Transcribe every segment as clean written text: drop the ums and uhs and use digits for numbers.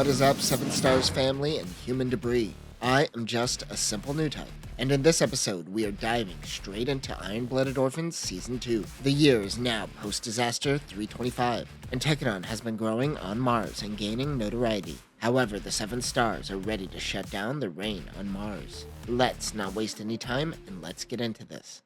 What is up, 7 Stars family and human debris? I am just a simple new type, and in this episode we are diving straight into Iron-Blooded Orphans Season 2. The year is now post-disaster 325, and Tekkadan has been growing on Mars and gaining notoriety. However, the 7 Stars are ready to shut down their reign on Mars. Let's not waste any time, and let's get into this.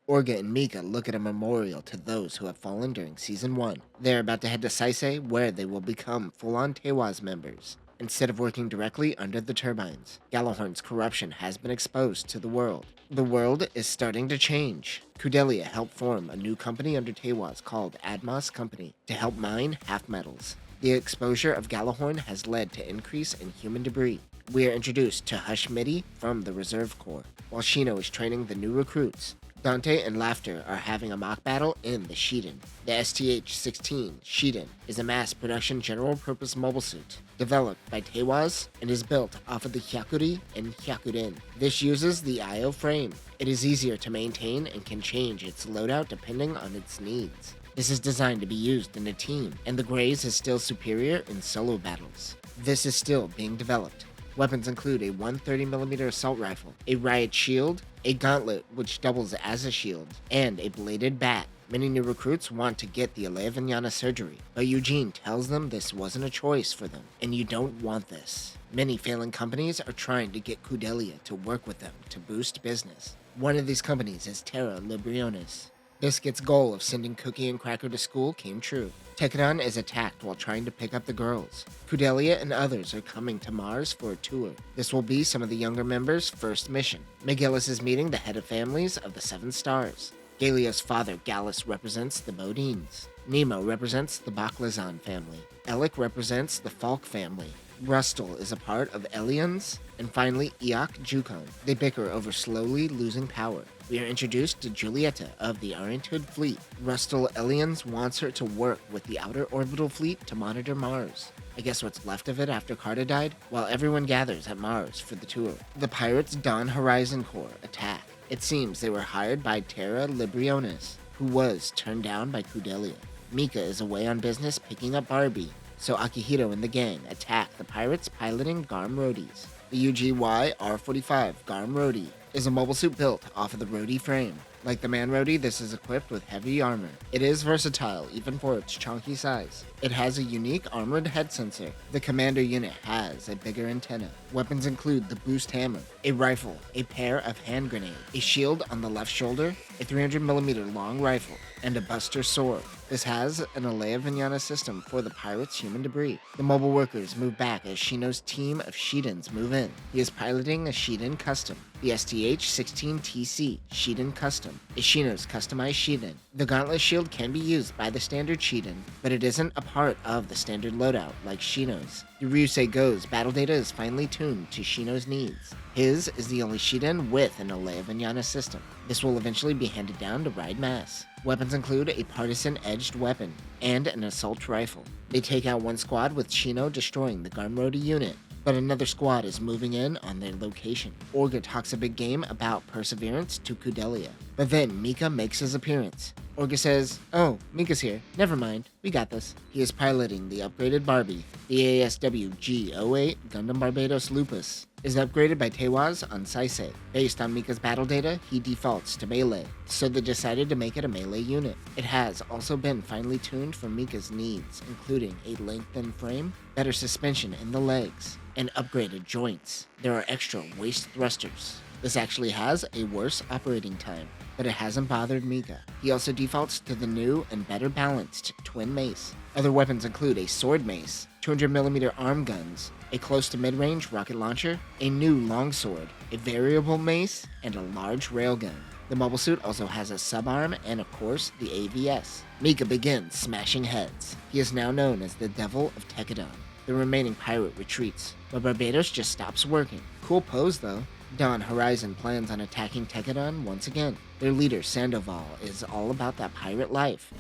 Orga and Mika look at a memorial to those who have fallen during Season 1. They are about to head to Saisei, where they will become full-on Teiwaz members, instead of working directly under the turbines. Gjallarhorn's corruption has been exposed to the world. The world is starting to change. Kudelia helped form a new company under Teiwaz called Admas Company to help mine half-metals. The exposure of Gjallarhorn has led to increase in human debris. We are introduced to Hush Midi from the Reserve Corps, while Shino is training the new recruits. Dante and Laughter are having a mock battle in the Shiden. The STH-16 Shiden is a mass-production general-purpose mobile suit developed by Teiwaz and is built off of the Hyakuri and Hyakurin. This uses the IO frame. It is easier to maintain and can change its loadout depending on its needs. This is designed to be used in a team, and the Graze is still superior in solo battles. This is still being developed. Weapons include a 130mm assault rifle, a riot shield, a gauntlet which doubles as a shield, and a bladed bat. Many new recruits want to get the Alea Vignana surgery, but Eugene tells them this wasn't a choice for them, and you don't want this. Many failing companies are trying to get Kudelia to work with them to boost business. One of these companies is Terra Libriones. Biscuit's goal of sending Cookie and Cracker to school came true. Tekkadan is attacked while trying to pick up the girls. Kudelia and others are coming to Mars for a tour. This will be some of the younger members' first mission. McGillis is meeting the head of families of the 7 Stars. Galio's father, Gallus, represents the Bodines. Nemo represents the Baklazan family. Alec represents the Falk family. Rustle is a part of Elians, and finally Iok Jukon. They bicker over slowly losing power. We are introduced to Julieta of the Oriented Fleet. Rustle Elians wants her to work with the Outer Orbital Fleet to monitor Mars. I guess what's left of it after Carta died? While everyone gathers at Mars for the tour, the pirates Dawn Horizon Corps attack. It seems they were hired by Terra Libriones, who was turned down by Kudelia. Mika is away on business picking up Barbie, so Akihito and the gang attack the pirates piloting Garm Roadies. The UGY R45 Garm Roadie is a mobile suit built off of the Roadie frame. Like the Man Roadie, this is equipped with heavy armor. It is versatile, even for its chunky size. It has a unique armored head sensor. The commander unit has a bigger antenna. Weapons include the boost hammer, a rifle, a pair of hand grenades, a shield on the left shoulder, a 300mm long rifle, and a buster sword. This has an Alea Vignana system for the pirates' human debris. The mobile workers move back as Shino's team of Shidens move in. He is piloting a Shiden Custom. The STH-16TC Shiden Custom is Shino's customized Shiden. The gauntlet shield can be used by the standard Shiden, but it isn't a part of the standard loadout like Shino's. The Ryusei Go's battle data is finely tuned to Shino's needs. His is the only Shiden with an Alea Vignana system. This will eventually be handed down to Ride Mass. Weapons include a partisan-edged weapon and an assault rifle. They take out one squad with Shino destroying the Garmrodi unit, but another squad is moving in on their location. Orga talks a big game about perseverance to Kudelia, but then Mika makes his appearance. Orga says, "Oh, Mika's here. Never mind. We got this." He is piloting the upgraded Barbie. The ASW-G-08 Gundam Barbatos Lupus is upgraded by Teiwaz on Saisei. Based on Mika's battle data, he defaults to melee, so they decided to make it a melee unit. It has also been finely tuned for Mika's needs, including a lengthened frame, better suspension in the legs, and upgraded joints. There are extra waist thrusters. This actually has a worse operating time, but it hasn't bothered Mika. He also defaults to the new and better balanced twin mace. Other weapons include a sword mace, 200mm arm guns, a close to mid-range rocket launcher, a new longsword, a variable mace, and a large railgun. The mobile suit also has a subarm and, of course, the AVS. Mika begins smashing heads. He is now known as the Devil of Tekkadan. The remaining pirate retreats, but Barbatos just stops working. Cool pose, though. Dawn Horizon plans on attacking Tekkadan once again. Their leader, Sandoval, is all about that pirate life.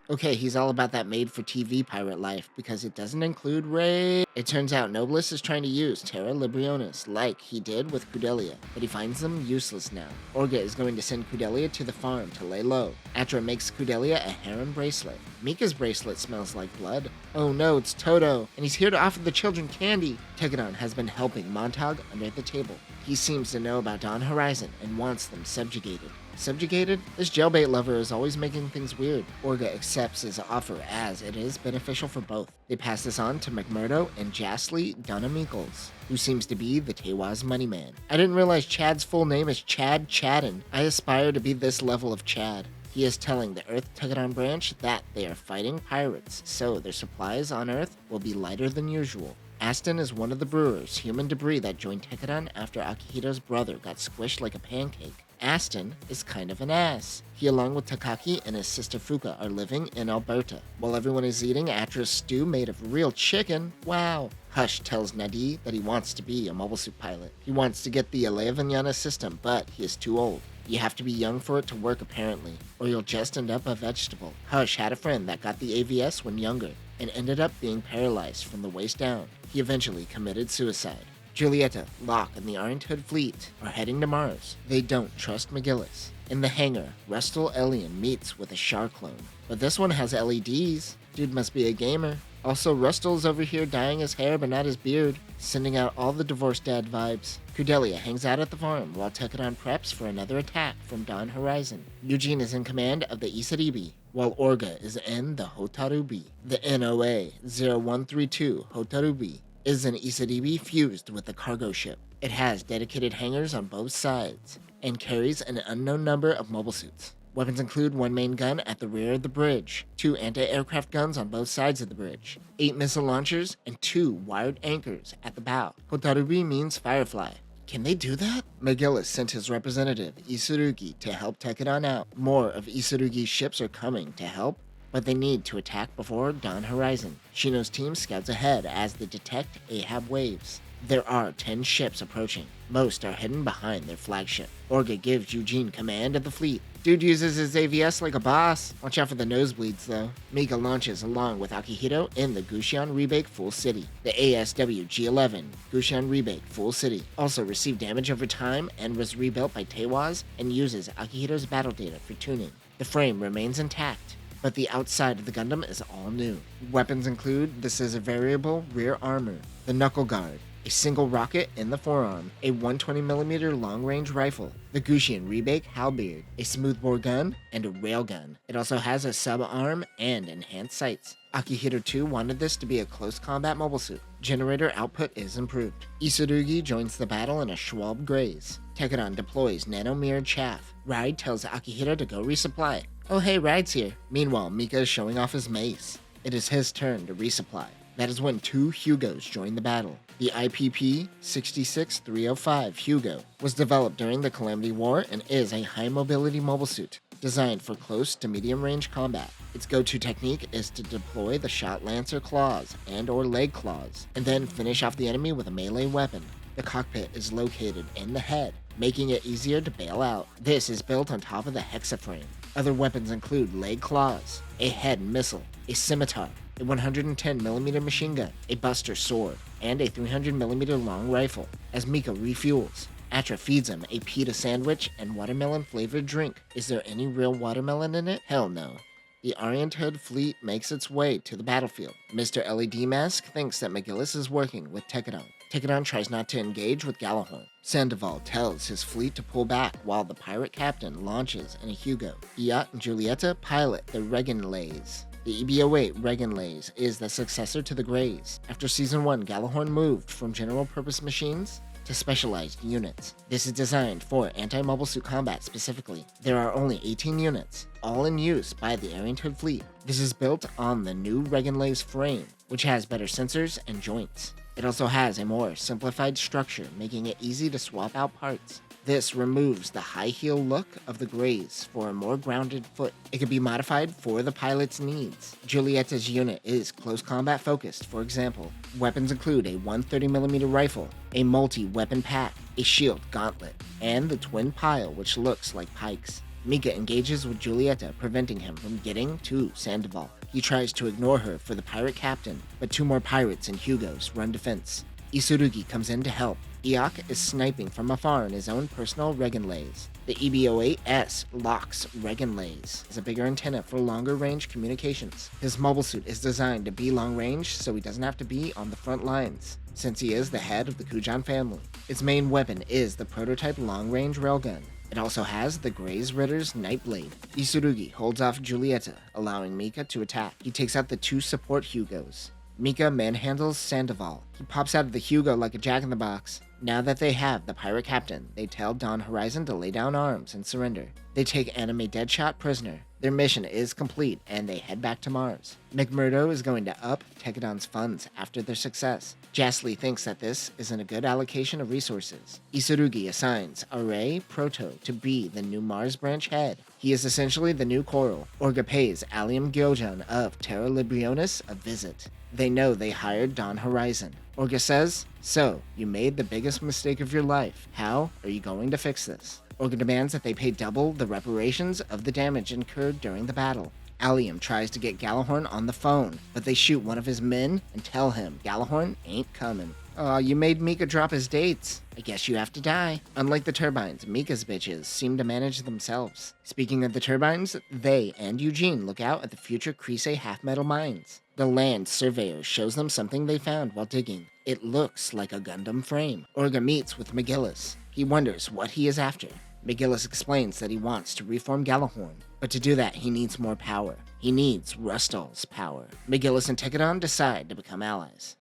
Okay, he's all about that made-for-TV pirate life because it doesn't include rape. It turns out Nobilis is trying to use Terra Librionis like he did with Kudelia, but he finds them useless now. Orga is going to send Kudelia to the farm to lay low. Atra makes Kudelia a harem bracelet. Mika's bracelet smells like blood. Oh no, it's Toto, and he's here to offer the children candy. Tekkadan has been helping Montag under the table. He seems to know about Dawn Horizon and wants them subjugated. Subjugated? This jailbait lover is always making things weird. Orga accepts his offer as it is beneficial for both. They pass this on to McMurdo and Jasly Dunham-Eagles, who seems to be the Tewa's money man. I didn't realize Chad's full name is Chad Chadden. I aspire to be this level of Chad. He is telling the Earth Tekkadan branch that they are fighting pirates, so their supplies on Earth will be lighter than usual. Aston is one of the brewers, human debris that joined Tekkadan after Akihito's brother got squished like a pancake. Aston is kind of an ass. He, along with Takaki and his sister Fuka, are living in Alberta. While everyone is eating Atra's stew made of real chicken, wow. Hush tells Nadi that he wants to be a mobile suit pilot. He wants to get the Alea system, but he is too old. You have to be young for it to work apparently, or you'll just end up a vegetable. Hush had a friend that got the AVS when younger, and ended up being paralyzed from the waist down. He eventually committed suicide. Julieta, Locke, and the Orange Hood fleet are heading to Mars. They don't trust McGillis. In the hangar, Rustal Elian meets with a Char clone. But this one has LEDs. Dude must be a gamer. Also, Rustal's over here dyeing his hair but not his beard, sending out all the divorced dad vibes. Kudelia hangs out at the farm while Tekkadan preps for another attack from Dawn Horizon. Eugene is in command of the Isaribi, while Orga is in the Hotarubi. The NOA 0132 Hotarubi is an Isaribi fused with a cargo ship. It has dedicated hangars on both sides and carries an unknown number of mobile suits. Weapons include one main gun at the rear of the bridge, 2 anti-aircraft guns on both sides of the bridge, 8 missile launchers, and 2 wired anchors at the bow. Hotarubi means Firefly. Can they do that? McGillis sent his representative, Isurugi, to help Tekkadan out. More of Isurugi's ships are coming to help, but they need to attack before Dawn Horizon. Shino's team scouts ahead as they detect Ahab waves. There are 10 ships approaching. Most are hidden behind their flagship. Orga gives Eugene command of the fleet. Dude uses his AVS like a boss. Watch out for the nosebleeds though. Mika launches along with Akihito in the Gushan Rebake Full City. The ASW-G-08 Gushan Rebake Full City also received damage over time and was rebuilt by Tewas and uses Akihito's battle data for tuning. The frame remains intact, but the outside of the Gundam is all new. Weapons include the scissor variable rear armor, the knuckle guard, a single rocket in the forearm, a 120mm long-range rifle, the Gushan Rebake halberd, a smoothbore gun, and a railgun. It also has a sub-arm and enhanced sights. Akihito 2 wanted this to be a close combat mobile suit. Generator output is improved. Isurugi joins the battle in a Schwalbe Graze. Tekkadan deploys nano-mirrored chaff. Ride tells Akihito to go resupply. Oh hey, Ride's here. Meanwhile, Mika is showing off his mace. It is his turn to resupply. That is when 2 Hugos join the battle. The IPP 66305 Hugo was developed during the Calamity War and is a high-mobility mobile suit designed for close to medium-range combat. Its go-to technique is to deploy the Shot Lancer claws and or leg claws, and then finish off the enemy with a melee weapon. The cockpit is located in the head, making it easier to bail out. This is built on top of the hexaframe. Other weapons include leg claws, a head missile, a scimitar, a 110mm machine gun, a buster sword, and a 300mm long rifle. As Mika refuels, Atra feeds him a pita sandwich and watermelon-flavored drink. Is there any real watermelon in it? Hell no. The Orient Hood fleet makes its way to the battlefield. Mr. LED Mask thinks that McGillis is working with Tekkadan. Tekkadan tries not to engage with Galahorn. Sandoval tells his fleet to pull back while the pirate captain launches in a Hugo. Iat and Julieta pilot the Regenlays. The IBO-8 Regenlays is the successor to the Greys. After Season 1, Galahorn moved from general-purpose machines to specialized units. This is designed for anti-mobile suit combat specifically. There are only 18 units, all in use by the Orient Hood fleet. This is built on the new Regenlays frame, which has better sensors and joints. It also has a more simplified structure, making it easy to swap out parts. This removes the high heel look of the Greys for a more grounded foot. It can be modified for the pilot's needs. Julieta's unit is close combat focused, for example. Weapons include a 130mm rifle, a multi-weapon pack, a shield gauntlet, and the twin pile which looks like pikes. Mika engages with Julieta, preventing him from getting to Sandoval. He tries to ignore her for the pirate captain, but 2 more pirates and Hugos run defense. Isurugi comes in to help. Iok is sniping from afar in his own personal Regenlays. The IBO-8S locks Regenlays as a bigger antenna for longer range communications. His mobile suit is designed to be long range so he doesn't have to be on the front lines, since he is the head of the Kujan family. Its main weapon is the prototype long-range railgun. It also has the Graze Ritter's Nightblade. Isurugi holds off Julieta, allowing Mika to attack. He takes out the 2 support Hugos. Mika manhandles Sandoval. He pops out of the Hugo like a jack-in-the-box. Now that they have the pirate captain, they tell Dawn Horizon to lay down arms and surrender. They take Anime Deadshot prisoner. Their mission is complete, and they head back to Mars. McMurdo is going to up Tekkadan's funds after their success. Jastly thinks that this isn't a good allocation of resources. Isurugi assigns Array Proto to be the new Mars branch head. He is essentially the new Coral. Orga pays Allium Gyojan of Terra Librionis a visit. They know they hired Dawn Horizon. Orga says, "So, you made the biggest mistake of your life. How are you going to fix this?" Orga demands that they pay double the reparations of the damage incurred during the battle. Allium tries to get Gallahorn on the phone, but they shoot one of his men and tell him Gallahorn ain't coming. "Aw, you made Mika drop his dates. I guess you have to die." Unlike the turbines, Mika's bitches seem to manage themselves. Speaking of the turbines, they and Eugene look out at the future Crise half-metal mines. The land surveyor shows them something they found while digging. It looks like a Gundam frame. Orga meets with McGillis. He wonders what he is after. McGillis explains that he wants to reform Gallahorn, but to do that he needs more power. He needs Rustal's power. McGillis and Tekkadan decide to become allies.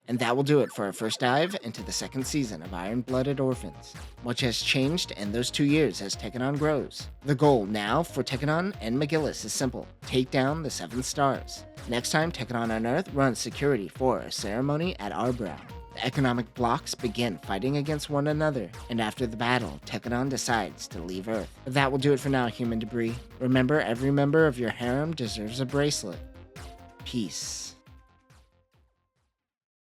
And that will do it for our first dive into the 2nd season of Iron-Blooded Orphans. Much has changed in those 2 years as Tekkadan grows. The goal now for Tekkadan and McGillis is simple: take down the 7 stars. Next time, Tekkadan on Earth runs security for a ceremony at Arbrow. The economic blocks begin fighting against one another, and after the battle, Tekkadan decides to leave Earth. That will do it for now, human debris. Remember, every member of your harem deserves a bracelet. Peace.